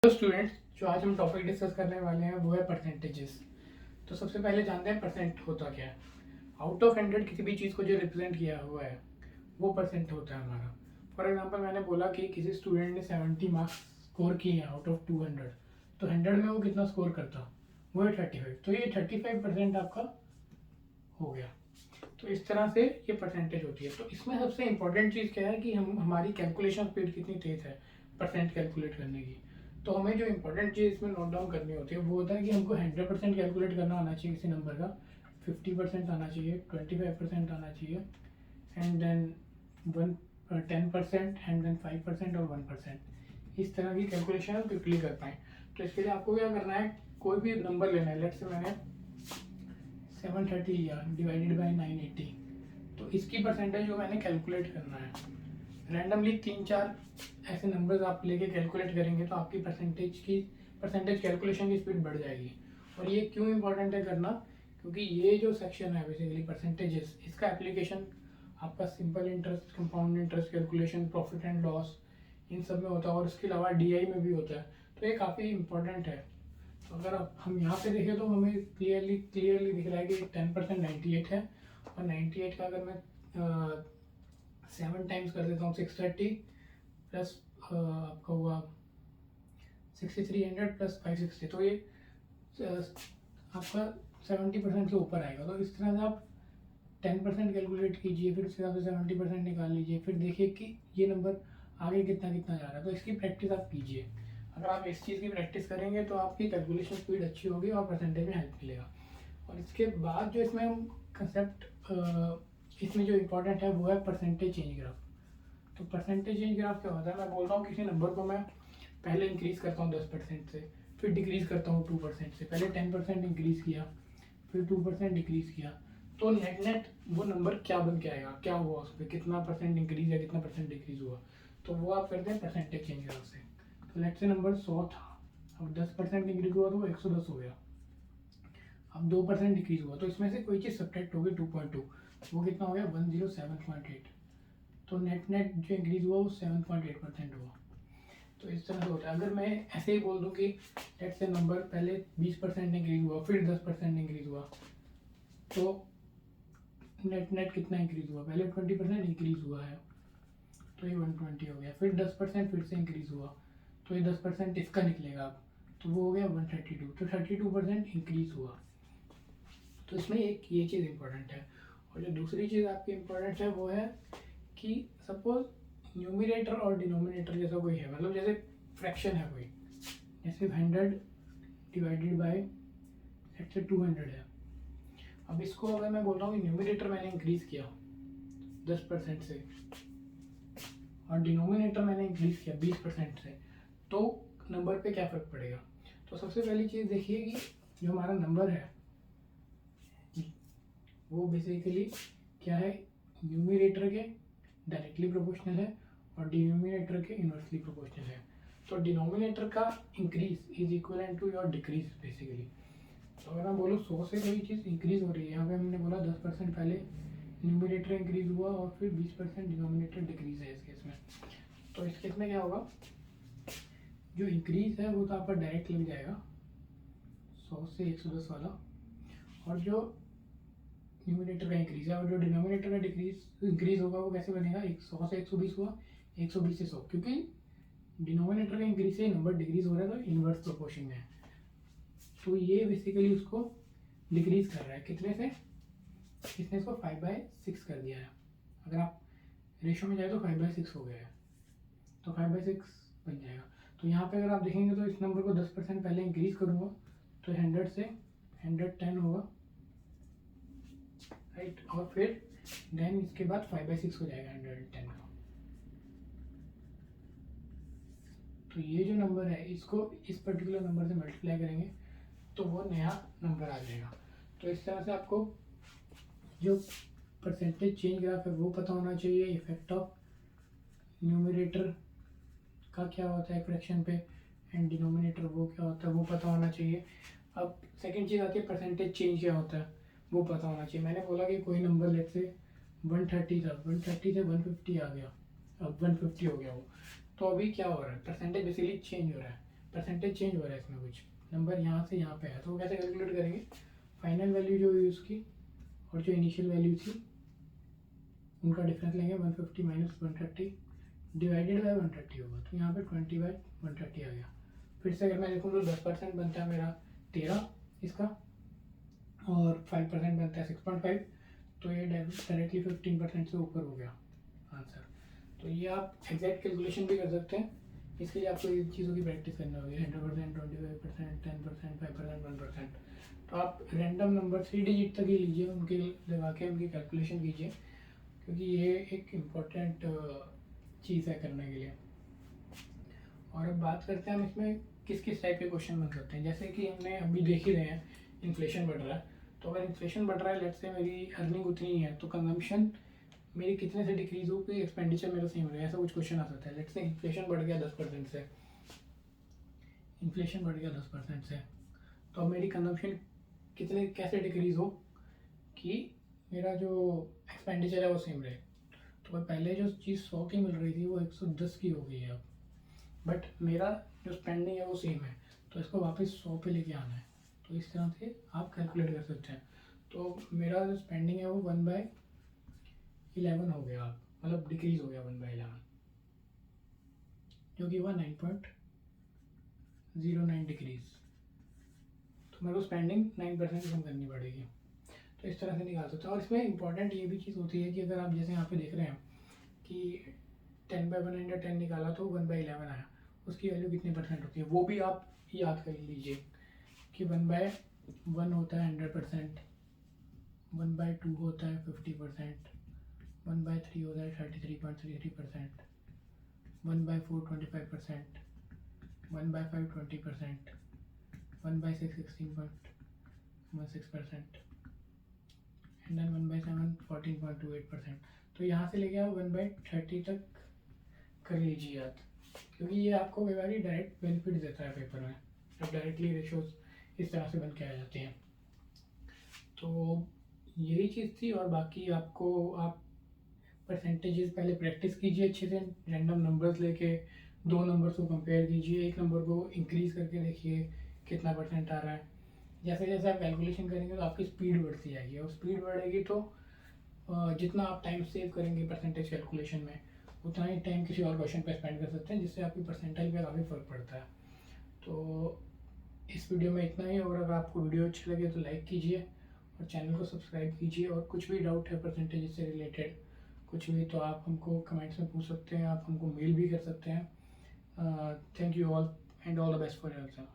तो स्टूडेंट्स, जो आज हम टॉपिक डिस्कस करने वाले हैं वो है परसेंटेजेस। तो सबसे पहले जानते हैं परसेंट होता क्या है। आउट ऑफ 100 किसी भी चीज़ को जो रिप्रेजेंट किया हुआ है वो परसेंट होता है हमारा। फॉर एग्जांपल मैंने बोला कि किसी स्टूडेंट ने 70 मार्क्स स्कोर किए हैं आउट ऑफ 200, तो 100 में वो कितना स्कोर करता, वो है 35। तो ये 35% आपका हो गया। तो इस तरह से ये परसेंटेज होती है। तो इसमें सबसे इंपॉर्टेंट चीज़ क्या है कि हमारी कैलकुलेशन स्पीड कितनी तेज़ है परसेंट कैलकुलेट करने की। तो हमें जो इंपॉर्टेंट चीज़ इसमें नोट डाउन करनी होती है वो होता है कि हमको 100% कैलकुलेट करना आना चाहिए किसी नंबर का, 50% आना चाहिए, 25% आना चाहिए, एंड देन 10% एंड देन 5% और 1%। इस तरह की कैलकुलेशन हम क्विकली कर पाएँ। तो इसके लिए आपको क्या करना है, कोई भी नंबर लेना है। लेट्स से मैंने 730 लिया डिवाइडेड बाई 980, तो इसकी परसेंटेज जो मैंने कैलकुलेट करना है। रैंडमली 3-4 ऐसे नंबर्स आप लेके कैलकुलेट करेंगे तो आपकी परसेंटेज कैलकुलेशन की स्पीड बढ़ जाएगी। और ये क्यों इंपॉर्टेंट है करना, क्योंकि ये जो सेक्शन है बेसिकली परसेंटेजेस, इसका एप्लीकेशन आपका simple interest, compound interest calculation, profit and loss, इन सब में होता है, और इसके अलावा डीआई में भी होता है। तो ये काफ़ी इंपॉर्टेंट है। तो अगर हम यहाँ पे देखें तो हमें क्लियरली दिख रहा है कि 10% 98 है, और 98 का अगर मैं 7 टाइम्स कर देता हूँ 630 प्लस आपका हुआ 6300 प्लस 560, तो ये आपका 70% के ऊपर आएगा। तो इस तरह से आप 10% कैलकुलेट कीजिए, फिर उसके हिसाब से 70% निकाल लीजिए, फिर देखिए कि ये नंबर आगे कितना कितना जा रहा है। तो इसकी प्रैक्टिस आप कीजिए। अगर आप इस चीज़ की प्रैक्टिस करेंगे तो आपकी कैलकुलेशन स्पीड अच्छी होगी और परसेंटेज में हेल्प मिलेगा। और इसके बाद जो इसमें हम कंसेप्ट इसमें जो इम्पोर्टेंट है वो है परसेंटेज चेंज ग्राफ। तो परसेंटेज चेंज ग्राफ क्या होता है, मैं बोलता हूँ किसी नंबर को मैं पहले इंक्रीज़ करता हूँ 10% से, फिर डिक्रीज़ करता हूँ 2% से। पहले 10% इंक्रीज़ किया, फिर 2% डिक्रीज़ किया, तो नेट नेट वो नंबर क्या बन के आएगा, क्या हुआ उस पर, कितना परसेंट इंक्रीज़ या कितना परसेंट डिक्रीज़ हुआ। तो वो आप करते हैं परसेंटेज चेंज ग्राफ से। तो लेट्स से नंबर 100 था, अब 10% इंक्रीज़ हुआ तो वो 110 हो गया। अब 2% डिक्रीज़ हुआ तो इसमें से कोई चीज़ सब्ट्रैक्ट होगी 2.2, वो कितना हो गया 107.8। तो नेट नेट जो इंक्रीज़ हुआ वो 7.8% हुआ। तो इस तरह से होता है। अगर मैं ऐसे ही बोल दूँ कि लेट्स से नंबर पहले 20% इंक्रीज़ हुआ, फिर 10% इंक्रीज़ हुआ, तो नेट नेट कितना इंक्रीज़ हुआ, पहले 20% इंक्रीज़ हुआ है तो ये 120 हो गया, फिर 10% फिर से इंक्रीज़ हुआ तो ये 10% इसका निकलेगा अब, तो वो हो गया 132। तो 32% इंक्रीज़ हुआ। तो इसमें एक ये चीज़ इम्पोर्टेंट है। और जो दूसरी चीज़ आपकी इम्पोर्टेंट है वो है कि सपोज न्यूमिनेटर और डिनोमिनेटर जैसा कोई है, मतलब जैसे फ्रैक्शन है कोई, जैसे 100 डिवाइडेड बाय लेट्स से 200 है। अब इसको अगर मैं बोल रहा हूँ कि न्यूमिनेटर मैंने इंक्रीज़ किया 10% से और डिनोमिनेटर मैंने इंक्रीज़ किया 20% से, तो नंबर पे क्या फ़र्क पड़ेगा। तो सबसे पहली चीज़ देखिए कि जो हमारा नंबर है वो बेसिकली क्या है, न्यूमिनेटर के डायरेक्टली प्रोपोर्शनल है और डिनोमिनेटर के इन्वर्सली प्रोपोर्शनल है। तो डिनोमिनेटर का increase is equal to your decrease basically. तो अगर मैं बोलूँ 100 से कोई चीज़ इंक्रीज हो रही है, यहाँ पे हमने बोला 10% पहले न्यूमिनेटर इंक्रीज हुआ और फिर 20% डिनोमिनेटर डिक्रीज है इस केस में। तो इस केस में क्या होगा, जो इंक्रीज है वो तो आपका डायरेक्ट लग जाएगा 100 से 110 वाला, और जो न्यूमिनेटर का इंक्रीज है और जो डिनोमिनेटर का इंक्रीज होगा वो कैसे बनेगा, 100 से 120 हुआ, 120 से 100, क्योंकि डिनोमिनेटर का इंक्रीज से नंबर डिक्रीज हो रहा है तो इन्वर्स प्रोपोर्शन में है। तो ये बेसिकली उसको डिक्रीज कर रहा है कितने से, इसने इसको 5/6 कर दिया है। अगर आप रेशो में जाए तो 5/6 हो गया है, तो 5/6 बन जाएगा। तो यहाँ पे अगर आप देखेंगे तो इस नंबर को 10% पहले इंक्रीज करूँगा तो 100 से 110 होगा, राइट, और फिर देन इसके बाद 5/6 हो जाएगा 110 का। तो ये जो नंबर है इसको इस पर्टिकुलर नंबर से मल्टीप्लाई करेंगे तो वो नया नंबर आ जाएगा। तो इस तरह से आपको जो परसेंटेज चेंज ग्राफ है वो पता होना चाहिए, इफेक्ट ऑफ न्यूमरेटर का क्या होता है फ्रैक्शन पे एंड डिनोमिनेटर वो क्या होता है वो पता होना चाहिए। अब सेकंड चीज़ आती है परसेंटेज चेंज क्या होता है वो पता होना चाहिए। मैंने बोला कि कोई नंबर लेट से 130 था, 130 से 150 आ गया, अब 150 हो गया वो, तो अभी क्या हो रहा है, परसेंटेज बेसिकली चेंज हो रहा है। परसेंटेज चेंज हो रहा है इसमें, कुछ नंबर यहाँ से यहाँ पे है, तो वो कैसे कैलकुलेट करेंगे, फाइनल वैल्यू जो हुई उसकी और जो इनिशियल वैल्यू थी उनका डिफरेंस लेंगे, 150 माइनस 130 डिवाइडेड बाई 130 होगा, तो यहाँ पे 20/130 आ गया। फिर से अगर मैं देखूँ तो 10% बनता है मेरा 13 इसका, और 5% बनता है 6.5, तो ये डायरेक्टली 15% से ऊपर हो गया आंसर। तो ये आप एग्जैक्ट कैलकुलेशन भी कर सकते हैं, इसके लिए आपको इन चीज़ों की प्रैक्टिस करनी होगी, 100%, 25%, 10%, 5%, 1%। तो आप रैंडम नंबर 3 डिजिट तक ही लीजिए, उनके लगा के उनकी कैलकुलेशन कीजिए, क्योंकि ये एक इम्पॉर्टेंट चीज़ है करने के लिए। और अब बात करते हैं हम इसमें किस किस टाइप के क्वेश्चन बन सकते हैं। जैसे कि हमने अभी देख ही रहे हैं इन्फ्लेशन बढ़ रहा है, तो अगर इन्फ्लेशन बढ़ रहा है, लेट्स से मेरी अर्निंग उतनी ही है, तो कंजम्पशन मेरी कितने से डिक्रीज हो कि एक्सपेंडिचर मेरा सेम रहे, ऐसा कुछ क्वेश्चन आ सकता है। लेट्स से इन्फ्लेशन बढ़ गया 10% से, इन्फ्लेशन बढ़ गया 10% से, तो अब मेरी कंजम्पशन कितने कैसे डिक्रीज हो कि मेरा जो एक्सपेंडिचर है वो सेम रहे। तो पहले जो चीज़ 100 की मिल रही थी वो 110 की हो गई है अब, बट मेरा जो स्पेंडिंग है वो सेम है, तो इसको वापस 100 पे लेके आना है। तो इस तरह से आप कैलकुलेट कर सकते हैं। तो मेरा जो स्पेंडिंग है वो 1/11 हो गया, मतलब डिक्रीज हो गया 1/11, जो कि हुआ 9.09 डिक्रीज। तो मेरे को स्पेंडिंग 9% कम करनी पड़ेगी। तो इस तरह से निकाल सकते हैं। और इसमें इंपॉर्टेंट ये भी चीज़ होती है कि अगर आप जैसे यहाँ पे देख रहे हैं कि 10/110 निकाला तो 1/11 आया, उसकी वैल्यू कितनी परसेंट होती है वो भी आप याद कर लीजिए कि 1/1 होता है 100%, 1/2 होता है 50%, 1/3 होता है 33.33%, 1/4 25%, 1/5 20%, 1/6 16.16%, एंड देन 1/7 14.28%। तो यहाँ से लेके आप 1/30 तक कर लीजिए याद, क्योंकि ये आपको कई बार डायरेक्ट बेनिफिट देता है पेपर में, जब डायरेक्टली रेशोज इस तरह से बन के आ जाते हैं। तो यही चीज़ थी, और बाकी आपको आप परसेंटेजेस पहले प्रैक्टिस कीजिए अच्छे से, रैंडम नंबर्स लेके 2 नंबर्स को कंपेयर कीजिए, एक नंबर को इंक्रीज़ करके देखिए कितना परसेंट आ रहा है। जैसे जैसे आप कैलकुलेशन करेंगे तो आपकी स्पीड बढ़ती जाएगी, और स्पीड बढ़ेगी तो जितना आप टाइम सेव करेंगे परसेंटेज कैलकुलेशन में, उतना ही टाइम किसी और क्वेश्चन पे स्पेंड कर सकते हैं, जिससे आपकी परसेंटाइल पे काफ़ी फ़र्क पड़ता है। तो इस वीडियो में इतना ही, और अगर आपको वीडियो अच्छी लगे तो लाइक कीजिए और चैनल को सब्सक्राइब कीजिए। और कुछ भी डाउट है परसेंटेज से रिलेटेड कुछ भी, तो आप हमको कमेंट्स में पूछ सकते हैं, आप हमको मेल भी कर सकते हैं। Thank you all and all the best for your exam.